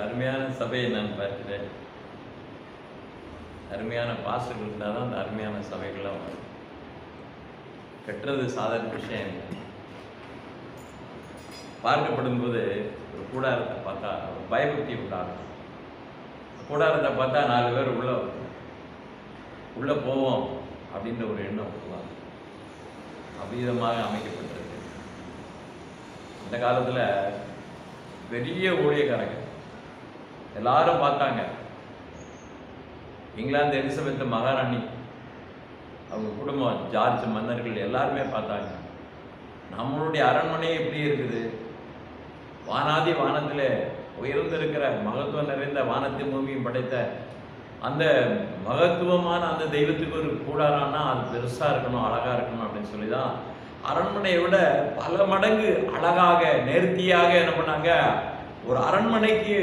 அருமையான சபையை நான் பார்க்கிறேன். அருமையான பாஸ்டர்கள் இருந்தால் தான் அந்த அருமையான சபைகள்லாம் வரும். கட்டுறது சாதாரண விஷயம் இல்லை. பார்க்கப்படும் போது ஒரு கூடாரத்தை பார்த்தா ஒரு பயபக்தி உண்டாகும். கூடாரத்தை பார்த்தா 4 பேர் உள்ளே போவோம் அப்படின்ற ஒரு எண்ணம் வருவாங்க. அவ்விதமாக அமைக்கப்பட்டிருக்கு. அந்த காலத்தில் பெரிய ஊழியக்காரங்க எல்லாரும் பார்த்தாங்க. இங்கிலாந்து எலிசபெத் மகாராணி, அவங்க குடும்பம், ஜார்ஜ் மன்னர்கள் எல்லாருமே பார்த்தாங்க. நம்மளுடைய அரண்மனை எப்படி இருக்குது, வானாதி வானத்தில் உயர்ந்திருக்கிற மகத்துவம் நிறைந்த வானத்தையும் பூமியும் படைத்த அந்த மகத்துவமான அந்த தெய்வத்துக்கு ஒரு கூடாரானா அது பெருசாக இருக்கணும், அழகாக இருக்கணும் அப்படின்னு சொல்லி தான் அரண்மனையை விட பல மடங்கு அழகாக நேர்த்தியாக என்ன பண்ணாங்க, ஒரு அரண்மனைக்கு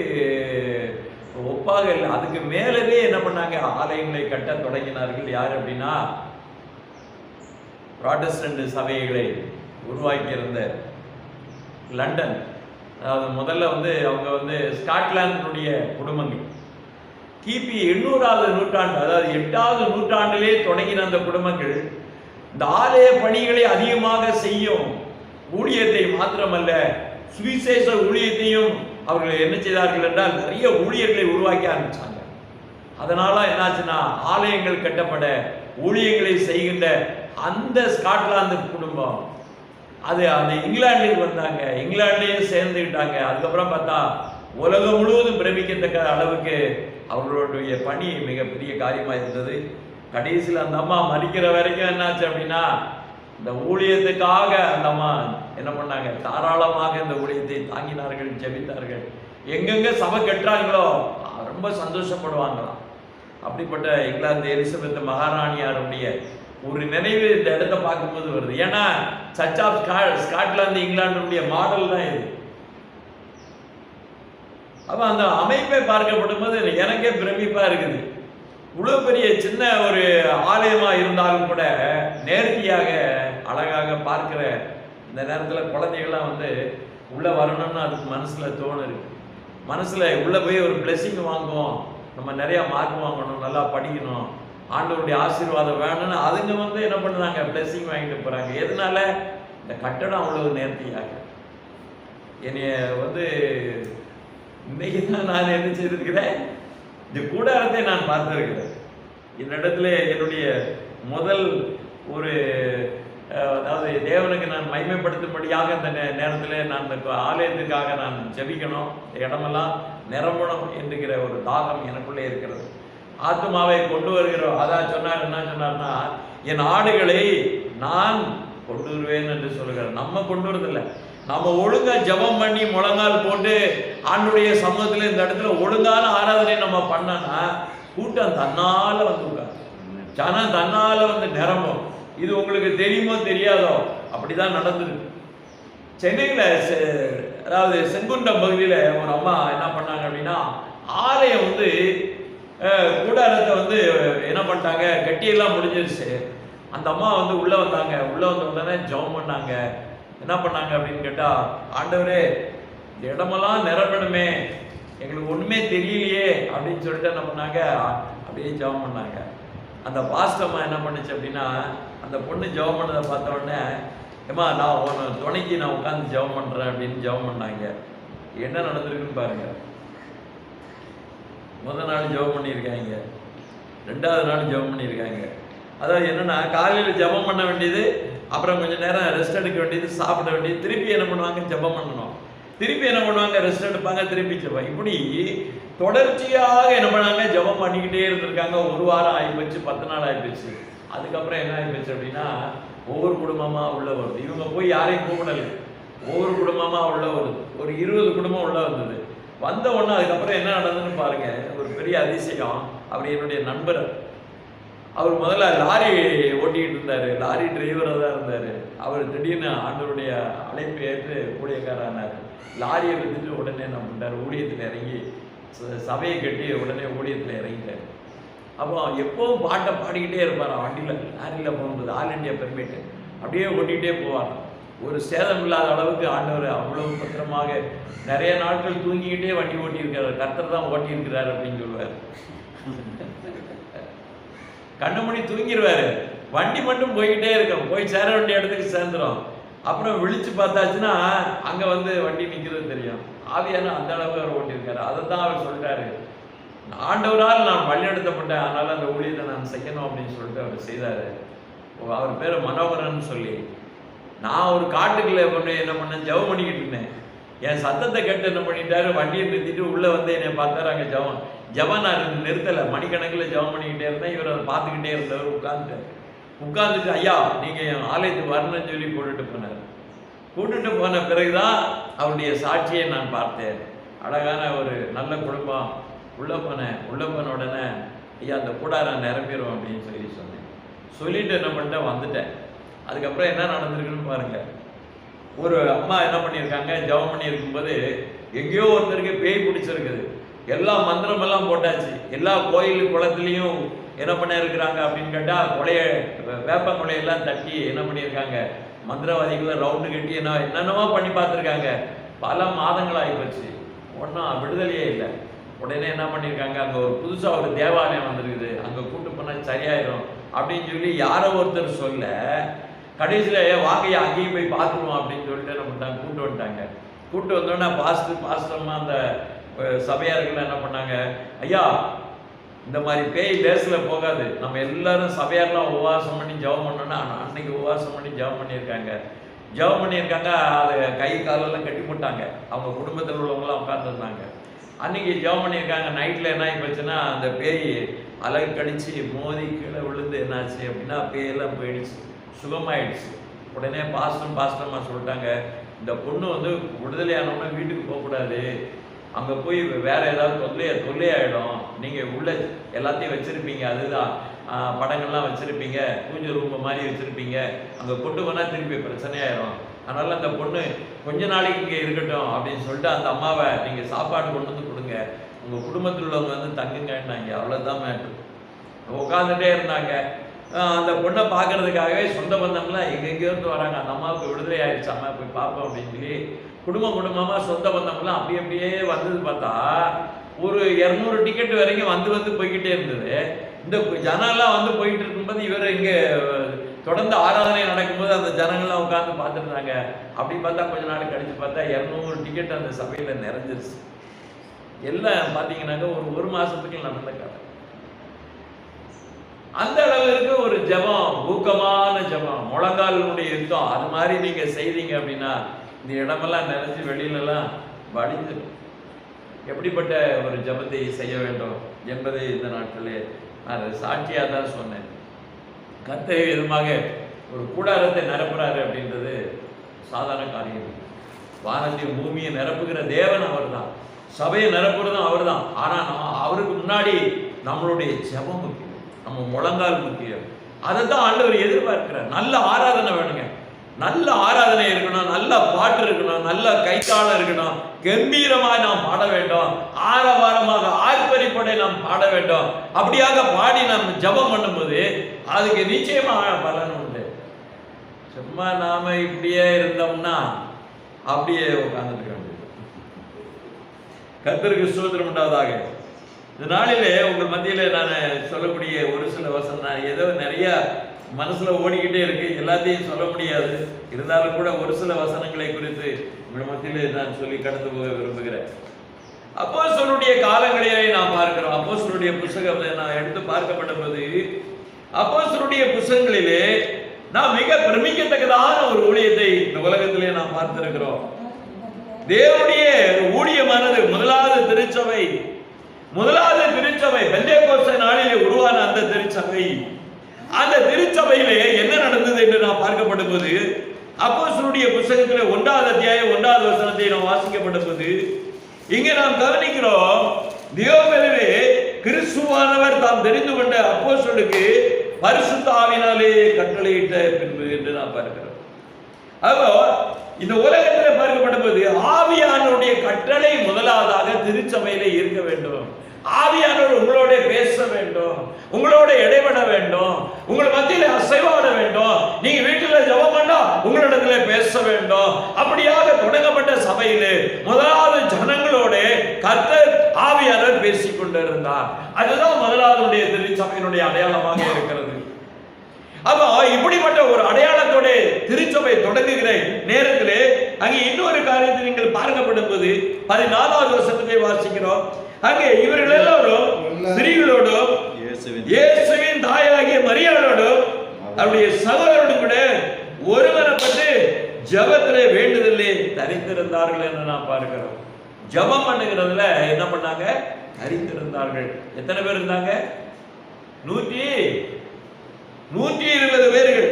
ஒப்பாக இல்லை, அதுக்கு மேலவே என்ன பண்ணாங்க, ஆலயங்களை கட்ட தொடங்கினார்கள். யார் அப்படின்னா புராட்டஸ்டன்ட் சபைகளை உருவாக்கியிருந்த லண்டன், அதாவது முதல்ல அவங்க ஸ்காட்லாந்தினுடைய குடும்பங்கள் கிபி 800வது நூற்றாண்டு, அதாவது 8வது நூற்றாண்டிலே தொடங்கின அந்த குடும்பங்கள் இந்த ஆலய பணிகளை அதிகமாக செய்யும் ஊழியத்தை மாத்திரமல்ல, சுவிசேஷ ஊழியத்தையும் அவர்கள் என்ன செய்தார்கள் என்றால் நிறைய ஊழியர்களை உருவாக்கி ஆரம்பிச்சாங்க. அதனால என்னாச்சுன்னா ஆலயங்கள் கட்டப்பட ஊழியங்களை செய்கின்ற அந்த ஸ்காட்லாந்து குடும்பம் அது அந்த இங்கிலாந்துக்கு வந்தாங்க, இங்கிலாந்துலேயே சேர்ந்துக்கிட்டாங்க. அதுக்கப்புறம் பார்த்தா உலகம் முழுவதும் பிரமிக்கத்தக்க அளவுக்கு அவர்களுடைய பணி மிகப்பெரிய காரியமாக இருந்தது. கடைசியில் அந்த அம்மா மறிக்கிற வரைக்கும் என்னாச்சு அப்படின்னா இந்த ஊழியத்துக்காக அந்த அம்மா என்ன பண்ணாங்க, தாராளமாக இந்த ஊழியத்தை தாங்கினார்கள், ஜெபித்தார்கள். எங்கெங்க சபை கட்டுறாங்களோ ரொம்ப சந்தோஷப்படுவாங்களாம். அப்படிப்பட்ட இங்கிலாந்து எலிசபெத் மகாராணியாருடைய ஒரு நினைவு இந்த இடத்த பார்க்கும்போது வருது. ஏன்னா சர்ச் ஆஃப் ஸ்காட்லாந்து இங்கிலாந்துடைய மாடல் தான் இது. அப்போ அந்த அமைப்பை பார்க்கப்படும் போது எனக்கே பிரமிப்பாக இருக்குது. இவ்வளோ பெரிய சின்ன ஒரு ஆலயமாக இருந்தாலும் கூட நேர்த்தியாக அழகாக பார்க்கிற இந்த நேரத்தில் குழந்தைகள்லாம் உள்ளே வரணும்னு அதுக்கு மனசில் தோணுது. மனசில் உள்ளே போய் ஒரு பிளெஸிங் வாங்குவோம், நம்ம நிறையா மார்க் வாங்கணும், நல்லா படிக்கணும், ஆண்டவருடைய ஆசீர்வாதம் வேணும்னு அதுங்க என்ன பண்ணுறாங்க, பிளெஸிங் வாங்கிட்டு போகிறாங்க. எதனால? இந்த கட்டடம் அவ்வளவு நேர்த்தியாக. என்னைய இன்னைக்கு தான் நான் என்ன செய்திருக்கிறேன், இந்த கூடாரத்தை நான் பார்த்திருக்கிறேன். இந்த இடத்துல என்னுடைய முதல் ஒரு அதாவது தேவனுக்கு நான் மகிமைப்படுத்தும்படியாக இந்த நேரத்தில் நான் இந்த ஆலயத்துக்காக நான் ஜெபிக்கணும், இடமெல்லாம் நிரம்பணும் என்கிற ஒரு தாகம் எனக்குள்ளே இருக்கிறது. ஆத்மாவை கொண்டு வருகிறோம். அதான் சொன்னார், என்ன சொன்னார்னா, என் ஆடுகளை நான் கொண்டு வருவேன் என்று சொல்லுகிறார். நம்ம கொண்டு வரதில்லை, நம்ம ஒழுங்கா ஜெபம் பண்ணி முழங்கால் போட்டு ஆண்டுடைய சமூகத்தில் இந்த இடத்துல ஒழுங்கான ஆராதனை நம்ம பண்ணனா கூட்டம் தன்னால உட்கார், ஜனம் தன்னால நிரம்பும். இது உங்களுக்கு தெரியுமோ தெரியாதோ, அப்படிதான் நடந்தது. சென்னையில் அதாவது செங்குண்டம் பகுதியில் ஒரு அம்மா என்ன பண்ணாங்க அப்படின்னா, ஆலயம் கூடாரத்தை என்ன பண்ணிட்டாங்க, கட்டியெல்லாம் முடிஞ்சிருச்சு. அந்த அம்மா உள்ளே வந்தாங்க. உள்ளே வந்த உடனே ஜெபம் பண்ணாங்க. என்ன பண்ணாங்க அப்படின்னு கேட்டால், ஆண்டவரே இந்த இடமெல்லாம் நிரம்பணுமே, எங்களுக்கு ஒன்றுமே தெரியலையே அப்படின்னு சொல்லிட்டு என்ன பண்ணாங்க, அப்படியே ஜெபம் பண்ணாங்க. அந்த பாஸ்டம்மா என்ன பண்ணுச்சு அப்படின்னா, அந்த பொண்ணு ஜெபம் பண்ணதை பார்த்த உடனே, ஏம்மா நான் உன்னை துணைக்கு நான் உட்காந்து ஜெபம் பண்ணுறேன் அப்படின்னு ஜெபம் பண்ணாங்க. என்ன நடந்திருக்குன்னு பாருங்க. முதல் நாள் ஜெபம் பண்ணியிருக்காங்க, 2வது நாள் ஜெபம் பண்ணியிருக்காங்க. அதாவது என்னென்னா, காலையில் ஜெபம் பண்ண வேண்டியது, அப்புறம் கொஞ்சம் நேரம் ரெஸ்ட் எடுக்க வேண்டியது, சாப்பிட வேண்டியது, திருப்பி என்ன பண்ணுவாங்க, ஜெபம் பண்ணணும், திருப்பி என்ன பண்ணுவாங்க, ரெஸ்ட் எடுப்பாங்க, திருப்பி ஜெபம். இப்படி தொடர்ச்சியாக என்ன பண்ணாங்க, ஜெபம் பண்ணிக்கிட்டே இருந்திருக்காங்க. 1 வாரம் ஆகிப்போச்சு, 10 நாள் ஆகிப்போச்சு. அதுக்கப்புறம் என்ன ஆகிப்போச்சு அப்படின்னா, ஒவ்வொரு குடும்பமாக உள்ள வருது. இவங்க போய் யாரையும் கூப்பிடலை, ஒவ்வொரு குடும்பமாக உள்ள வருது. ஒரு 20 குடும்பம் உள்ள வந்தது. வந்த உடனே அதுக்கப்புறம் என்ன நடந்ததுன்னு பாருங்க, ஒரு பெரிய அதிசயம். அவர் என்னுடைய நண்பர். அவர் முதல்ல லாரி ஓட்டிக்கிட்டு இருந்தார், லாரி டிரைவராக தான் இருந்தார். அவர் திடீர்னு ஆண்டவருடைய அழைப்பு ஏற்று ஊழியக்காரனார். லாரியை வித்துட்டு உடனே என்ன பண்ணார், ஊழியத்தில் இறங்கி சபையை கட்டி உடனே ஊழியத்தில் இறங்கிட்டார். அப்போ எப்போவும் பாட்டை பாடிக்கிட்டே இருப்பார். வண்டியில் லாரியில் போகும்போது ஆல் இண்டியா பெர்மிட்டு அப்படியே ஓட்டிகிட்டே போவார். ஒரு சேதம் இல்லாத அளவுக்கு ஆண்டவர் அவ்வளவு பத்திரமாக நிறைய நாட்கள் தூங்கிக்கிட்டே வண்டி ஓட்டியிருக்கிறார். கர்த்தர் தான் ஓட்டியிருக்கிறார் அப்படின்னு சொல்லுவார். கண்ணு மணி தூங்கிடுவாரு, வண்டி மட்டும் போய்கிட்டே இருக்கும். போய் சேர வேண்டிய இடத்துக்கு சேர்ந்துடும். அப்புறம் விழிச்சு பார்த்தாச்சுன்னா அங்கே வந்து வண்டி நிற்கிறது தெரியும். ஆவியான அந்த அளவுக்கு அவர் ஓட்டியிருக்காரு. அதை தான் அவர் சொல்லிட்டாரு, ஆண்டவரால் நான் வழிநடத்தப்பட்டேன், அதனால அந்த ஊழியத்தை நான் செய்யணும் அப்படின்னு சொல்லிட்டு அவர் செய்தார். அவர் பேர் மனோகரன் சொல்லி. நான் ஒரு காட்டுக்குள்ளே பண்ணி என்ன பண்ணேன், ஜெபம் பண்ணிக்கிட்டு இருந்தேன். என் சத்தத்தை கேட்டு என்ன பண்ணிட்டாரு, வண்டியை நிறுத்திட்டு உள்ளே வந்து என்னை பார்த்தாரு. அங்கே ஜெபம் நான் நிறுத்தலை, மணிக்கணக்கில் ஜெபம் பண்ணிக்கிட்டே இருந்தேன். இவர் அதை பார்த்துக்கிட்டே இருந்தவர். உட்காந்துட்டு ஐயா நீங்கள் என் ஆலயத்துக்கு வரணும்னு சொல்லி கூட்டுட்டு போன பிறகுதான் அவருடைய சாட்சியை நான் பார்த்தேன். அழகான ஒரு நல்ல குடும்பம். உள்ளே போன உடனே ஐயா அந்த கூடாரம் நிரம்பிடும் அப்படின்னு சொன்னேன். சொல்லிட்டு என்ன பண்ணிட்டேன், வந்துட்டேன். அதுக்கப்புறம் என்ன நடந்திருக்குன்னு பாருங்க. ஒரு அம்மா என்ன பண்ணியிருக்காங்க, ஜெபம் பண்ணியிருக்கும்போது எங்கேயோ ஒருத்தருக்கு பேய் பிடிச்சிருக்குது. எல்லா மந்திரமெல்லாம் போட்டாச்சு. எல்லா கோயில் குளத்துலேயும் என்ன பண்ண இருக்கிறாங்க அப்படின்னு கேட்டால் வேப்ப கொலையெல்லாம் தட்டி என்ன பண்ணியிருக்காங்க, மந்திரவாதிகளை ரவுண்டு கட்டி என்னென்னமோ பண்ணி பார்த்துருக்காங்க. பல மாதங்கள் ஆகிப்போச்சு, ஒன்றும் விடுதலையே இல்லை. உடனே என்ன பண்ணியிருக்காங்க, அங்கே ஒரு புதுசாக ஒரு தேவாலயம் வந்துருக்குது, அங்கே கூட்டு போனால் சரியாயிடும் அப்படின்னு சொல்லி யாரோ ஒருத்தர் சொல்ல, கடைசியில் வாங்கையை அங்கேயும் போய் பார்த்துருவோம் அப்படின்னு சொல்லிட்டு என்ன பண்ணிட்டாங்க, கூட்டு வந்துட்டாங்க. கூட்டு வந்தோன்னா பாஸ்டர்மா அந்த சபையார்கள் என்ன பண்ணாங்க, ஐயா இந்த மாதிரி பேய் லேசில் போகாது, நம்ம எல்லாரும் சபையாரெலாம் உபவாசம் பண்ணி ஜெபம் பண்ணோன்னா அன்னைக்கு உபவாசம் பண்ணி ஜெபம் பண்ணியிருக்காங்க. அதை கை காலெல்லாம் கட்டி போட்டாங்க. அவங்க குடும்பத்தில் உள்ளவங்களாம் உட்காந்துருந்தாங்க. அன்றைக்கி ஜெபம் பண்ணியிருக்காங்க. நைட்டில் என்ன ஆகி போச்சுன்னா அந்த பேய் அலகு கடிச்சு மோதி கீழே விழுந்து என்னாச்சு அப்படின்னா பேயெல்லாம் போயிடுச்சு, சுகமாயிடுச்சு. உடனே பாஸ்டர்மா சொல்லிட்டாங்க, இந்த பொண்ணு வந்து விடுதலையானோன்னா வீட்டுக்கு போகக்கூடாது, அங்கே போய் வேறு ஏதாவது தொல்லையாயிடும். நீங்கள் உள்ள எல்லாத்தையும் வச்சுருப்பீங்க, அதுதான் படங்கள்லாம் வச்சுருப்பீங்க, பூஜை ரூம் மாதிரி வச்சுருப்பீங்க, அங்கே கொண்டு போனால் திருப்பி பிரச்சனையாயிடும். அதனால் அந்த பொண்ணு கொஞ்ச நாளைக்கு இங்கே இருக்கட்டும் அப்படின்னு சொல்லிட்டு அந்த அம்மாவை நீங்கள் சாப்பாடு கொண்டு வந்து கொடுங்க, உங்கள் குடும்பத்தில் உள்ளவங்க வந்து தங்குங்கன்னாங்க. அவ்வளோதான் மேட்ரு. உட்காந்துட்டே இருந்தாங்க. அந்த பொண்ணை பார்க்கறதுக்காகவே சொந்த பந்தம்லாம் எங்கெங்கேருந்து வராங்க. அந்த அம்மாவுக்கு விடுதலை ஆயிடுச்சு, அம்மா போய் பார்ப்போம் அப்படின்னு சொல்லி குடும்பமாக சொந்த பந்தம்லாம் அப்படியே வந்தது. பார்த்தா ஒரு 200 டிக்கெட் வரைக்கும் வந்து போய்கிட்டே இருந்தது. இந்த ஜனங்கள்லாம் வந்து போயிட்டு இருக்கும்போது இவர் இங்கே தொடர்ந்து ஆராதனை நடக்கும்போது அந்த ஜனங்கள்லாம் உட்காந்து பார்த்துருந்தாங்க. அப்படி பார்த்தா கொஞ்ச நாள் கழிச்சு பார்த்தா 200 டிக்கெட் அந்த சபையில் நிறைஞ்சிருச்சு. எல்லாம் பார்த்தீங்கன்னாக்க ஒரு மாதத்துக்கு நடந்த கதை. அந்த அளவுக்கு ஒரு ஜெபம், ஊக்கமான ஜெபம், முழங்காலினுடைய யுத்தம், அது மாதிரி நீங்கள் செய்தீங்க அப்படின்னா இந்த இடமெல்லாம் நிறைஞ்சு வெளியிலலாம் வடிஞ்சிடும். எப்படிப்பட்ட ஒரு ஜெபத்தை செய்ய வேண்டும் என்பதை இந்த நாட்களே நான் சாட்சியாக தான் சொன்னேன். கர்த்தர் விதமாக ஒரு கூடாரத்தை நிரப்புறாரு அப்படின்றது சாதாரண காரியம். வானத்தையும் பூமியை நிரப்புகிற தேவன் அவர் தான், சபையை நிரப்புறதும் அவர் தான். ஆனால் அவருக்கு முன்னாடி நம்மளுடைய ஜெபம் முக்கியம், நம்ம முழங்கால் முக்கியம். அதை தான் ஆண்டவர் எதிர்பார்க்கிறார். நல்ல ஆராதனை வேணுங்க, நல்ல ஆராதனை இருக்கணும், நல்ல பாட்டு இருக்கணும், நல்ல கைத்தாளம் இருக்கணும், கம்பீரமாக நாம் பாட வேண்டும், ஆரவாரமாக ஆர்ப்பரிப்படை நாம் பாட வேண்டும். அப்படியாக பாடி நாம் ஜெபம் பண்ணும்போது அதுக்கு நிச்சயமாக பலன் உண்டு. சும்மா நாம இப்படியே இருந்தோம்னா அப்படியே உட்கார்ந்துட்டு இருக்க முடியும். கர்த்தருக்கு ஸ்தோத்திரம் உண்டாவதாக. இந்த நாளிலே உங்கள் மத்தியில் நான் சொல்லக்கூடிய ஒரு சில வசனம், நான் ஏதோ நிறைய மனசில் ஓடிக்கிட்டே இருக்கு, எல்லாத்தையும் சொல்ல முடியாது. இருந்தாலும் கூட ஒரு சில வசனங்களை குறித்து உங்கள் மத்தியில் நான் சொல்லி கடந்து போக விரும்புகிறேன். அப்போஸ்தலருடைய காலங்களிலே நாம் பார்க்கிறோம். அப்போஸ்தலருடைய புத்தகத்தை நான் எடுத்து பார்க்கப்பட்ட போது அப்போஸ்தலருடைய புத்தகங்களிலே நாம் மிக பிரமிக்கத்தக்கதான ஒரு ஊழியத்தை இந்த உலகத்திலே நாம் பார்த்திருக்கிறோம். தேவனுடைய ஊழியமானது முதலாவது திருச்சபை பெந்தேகோஸ்தே நாளிலே உருவான அந்த திருச்சபை, அந்த திருச்சபையிலே என்ன நடந்தது என்று நாம் பார்க்கப்பட்ட போது அப்போஸ்தலருடைய புத்தகத்திலே 1வது அத்தியாயம் 1வது வசனத்தை நாம் வாசிக்கப்பட்ட போது இங்கே நாம் கவனிக்கிறோம், தேவனிலே கிறிஸ்துவானவர் தாம் தெரிந்து கொண்ட அப்போஸ்தலருக்கு பரிசுத்த ஆவியினாலே கட்டளையிட்ட பின்பு என்று நாம் பார்க்கிறோம். அப்போ இந்த உலகத்தில் பார்க்கப்பட்ட போது ஆவியானவருடைய கட்டளை முதலாவதாக திருச்சபையிலே இருக்க வேண்டும். ஆவியானவர் உங்களோட பேச வேண்டும், உங்களோட இடைபட வேண்டும். உங்கள் மத்தியில அசைவாட வேண்டும். நீங்க வீட்டில ஜெபம் பண்ணா உங்களிடத்துல பேச வேண்டும். அப்படியாக தொடங்கப்பட்ட சபையிலே முதலாவது ஜனங்களோட கர்த்தர் ஆவியானவர் பேசிக் கொண்டிருந்தார். அதுதான் முதலாவது திருச்சபையினுடைய அடையாளமாக இருக்கிறது. அப்போ இப்படிப்பட்ட ஒரு அடையாளத்தோட திருச்சபை தொடங்குகிற நேரத்திலே அங்கே இன்னொரு காரியத்தை நீங்கள் பார்க்கப்படும் போது 14வது வசனத்தை வாசிக்கிறோம். அங்கே இவர்கள் எல்லாரும் ஸ்திரீகளோடும் இயேசுவின் தாயாகிய மரியாளோடும் அவருடைய சகோதரரோடும் கூட ஒருவரைப்பட்டு ஜெபத்திலே வேண்டுதலே தரித்திருந்தார்கள் என்று நாம் பார்க்கிறோம். ஜெபம் பண்ணுகிறதுல என்ன பண்ணாங்க? தரித்திருந்தார்கள். எத்தனை பேர் இருந்தாங்க? 120 பேர்கள்.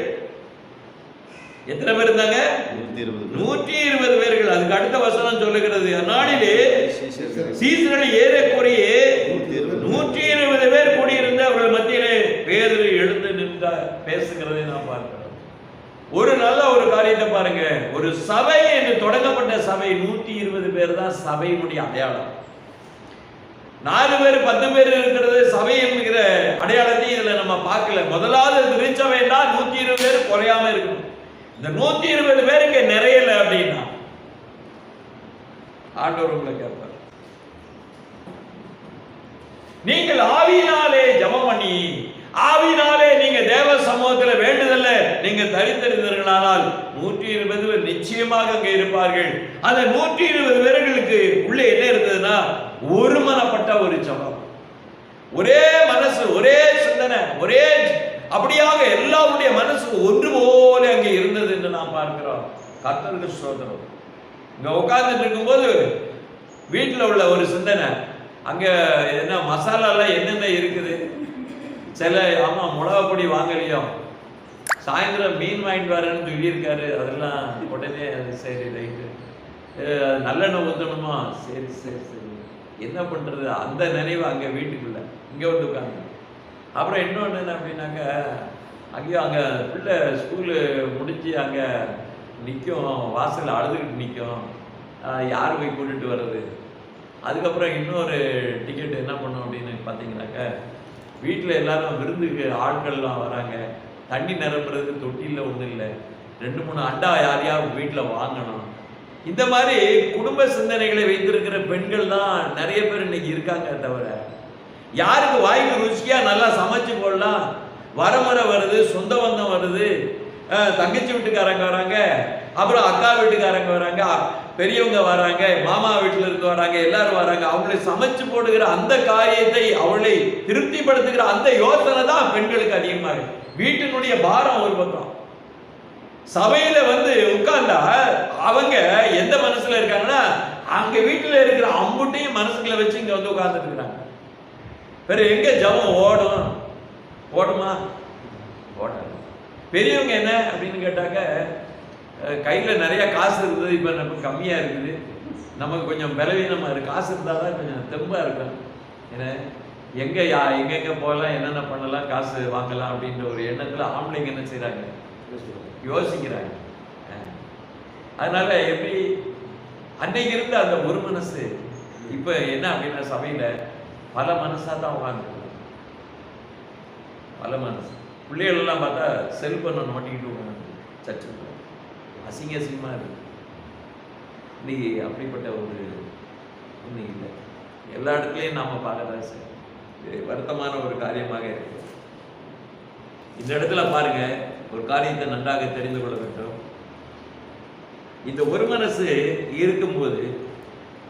எத்தனை பேர் இருந்தாங்க? 120 பேர்கள். அதுக்கு அடுத்த வசனம் சொல்லுகிறது, அந்நாளிலே சீசர்கள் ஏறக்குறைய 120 பேர் கூடியிருந்த அவர்கள் மத்தியிலே பேதுரு எழுந்து நின்ற பேசுகிறதை நாம் பார்க்கிறோம். ஒரு நல்ல ஒரு காரியத்தை பாருங்க, ஒரு சபை என்று தொடங்கப்பட்ட சபை 120 பேர் தான் சபையினுடைய அடையாளம். 4 பேர் 10 பேர் இருக்கிறது சபை என்கிற அடையாளத்தை இதுல நம்ம பார்க்கல. முதலாவது திருச்சபைன்னா 120 பேர் குறையாம இருக்கணும். இந்த 120 பேருக்கு நிறையல அப்படின்னா ஆண்டவர் உங்களை கேட்பார். நீங்கள் ஆவியினாலே ஜெபம் பண்ணி ஆவியினாலே நீங்க தேவ சமூகத்துல வேண்டுதல்ல நீங்க தரித்திருந்தீர்களானால் 120 பேர் நிச்சயமாக அங்கே இருப்பார்கள். அந்த 120 பேர்களுக்கு உள்ளே என்ன இருந்ததுன்னா ஒருமனப்பட்ட ஒரு ஜெபம், ஒரே மனசு, ஒரே சிந்தனை, ஒரே அப்படியாக எல்லாருடைய மனசு ஒன்று போல அங்கே இருந்தது என்று நாம் பார்க்கிறோம். கர்த்தருக்கு ஸ்தோத்திரம். இங்க உட்கார்ந்துட்டு இருக்கும்போது வீட்டில் உள்ள ஒரு சிந்தனை, அங்க என்ன மசாலாலாம் என்னென்ன இருக்குது, சில ஆமா மிளகா பொடி வாங்கலையோ, சாயந்தரம் மீன் வாங்கிட்டு வரேன்னு சொல்லியிருக்காரு, அதெல்லாம் உடனே அது சரி ரைட்டு, நல்லெண்ணெய் ஊற்றணுமா, சரி சரி சரி என்ன பண்றது, அந்த நினைவு அங்கே வீட்டுக்குள்ள இங்கே வந்து உட்காந்து. அப்புறம் இன்னொன்று என்ன அப்படின்னாக்க, அங்கேயும் அங்கே பிள்ளை ஸ்கூலு முடிச்சு அங்கே நிற்கும், வாசலில் அழுதுகிட்டு நிற்கும், யார் போய் கூட்டிகிட்டு வர்றது. அதுக்கப்புறம் இன்னொரு டிக்கெட் என்ன பண்ணோம் அப்படின்னு பார்த்தீங்கன்னாக்க, வீட்டில் எல்லாரும் விருந்துக்கு ஆட்கள்லாம் வராங்க, தண்ணி நிரப்புறதுக்கு தொட்டியில் ஒன்றும் இல்லை, 2-3 அண்டா யாரையாவது வீட்டில் வாங்கணும். இந்த மாதிரி குடும்ப சிந்தனைகளை வைத்திருக்கிற பெண்கள் தான் நிறைய பேர் இன்னைக்கு இருக்காங்க. தவிர யாருக்கு வாய்க்கு ருசியா நல்லா சமைச்சு போடலாம், வரமுறை வருது, சொந்த பந்தம் வருது, தங்கச்சி வீட்டுக்காரங்க வராங்க, அப்புறம் அக்கா வீட்டுக்காரங்க வராங்க, பெரியவங்க வராங்க, மாமா வீட்டில் இருந்து வராங்க, எல்லாரும் வராங்க, அவங்களை சமைச்சு போடுகிற அந்த காரியத்தை அவளை திருப்திப்படுத்துகிற அந்த யோசனை தான் பெண்களுக்கு அதிகமாக. வீட்டினுடைய பாரம் ஒரு பக்கம், சபையில வந்து உட்கார்ந்தா அவங்க எந்த மனசுல இருக்காங்கன்னா அங்க வீட்டுல இருக்கிற அம்புட்டையும் மனசுக்குள்ள வச்சு இங்க வந்து உட்கார்ந்துட்டு இருக்கிறாங்க. வேற எங்க ஜபம் ஓடும்? ஓடுமா? ஓடாது. பெரியவங்க என்ன அப்படின்னு கேட்டாக்க, கையில நிறைய காசு இருக்குது, இப்ப நமக்கு கம்மியா இருக்குது, நமக்கு கொஞ்சம் பலவீனமா இருக்கு, காசு இருந்தாதான் கொஞ்சம் தெம்பா இருக்கும், ஏன்னா எங்க போகலாம், என்னென்ன பண்ணலாம், காசு வாங்கலாம் அப்படின்ற ஒரு எண்ணத்துல ஆம்பளைங்க என்ன செய்யறாங்க, யோசிக்கிறாங்க. அதனால எப்படி அன்னைக்கு இருந்த அந்த ஒரு மனசு இப்ப என்ன அப்படின்னா சபையில பல மனசா தான் உட்கார்ந்து, பல மனசு. பிள்ளைகள் எல்லாம் பார்த்தா செல்போனை நோட்டிக்கிட்டு உட்காந்து சர்ச்சு அசிங்க அசிங்கமா இருக்கு. இன்னைக்கு அப்படிப்பட்ட ஒரு இன்னைக்கு இல்லை, எல்லா இடத்துலையும் நாம பார்க்கதான் சார் வருத்தமான ஒரு காரியமாக இருக்கு. இந்த இடத்துல பாருங்க, ஒரு காரியத்தை நன்றாக தெரிந்து கொள்ள வேண்டும். இந்த ஒரு மனசு இருக்கும்போது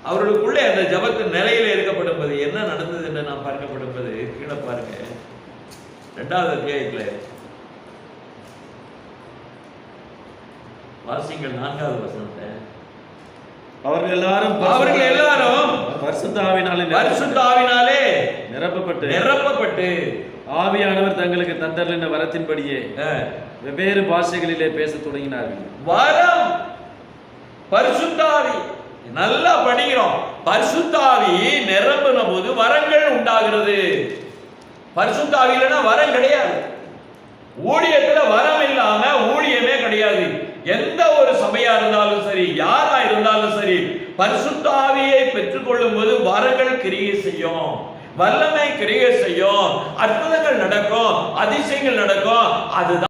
அவர்களுக்குள்ளே அந்த ஜபத்தின் நிலையில இருக்கப்படும் போது என்ன நடந்தது என்று நாம் பார்க்கப்படும் போது, கீழே பாருங்க 2வது அத்தியாயத்துல வாசிங்கள் 4வது வசனத்தை. அவர்கள் எல்லாரும் பரிசுத்த ஆவியினாலே நிரப்பப்பட்டு ஆவியானவர் தங்களுக்கு தந்தருளின வரத்தின்படியே வெவ்வேறு பாஷைகளிலே பேசத் தொடங்கினார்கள். வரம் பரிசுத்த ஆவி, நல்லா படிக்கிறோம். பரிசுத்த ஆவி நிரம்பின போது வரங்கள் உண்டாகிறது. பரிசுத்த ஆவி இல்லைன்னா வரம் கிடையாது. ஊழியத்துல வரம் இல்லாம ஊழியமே கிடையாது. எந்த ஒரு சபையா இருந்தாலும் சரி, யாரா இருந்தாலும் சரி, பரிசுத்த ஆவியை பெற்றுக்கொள்ளும் போது வரங்கள் கிரியை செய்யும். வல்லமை கிரியை செய்யும், அற்புதங்கள் நடக்கும், அதிசயங்கள் நடக்கும். அதுதான்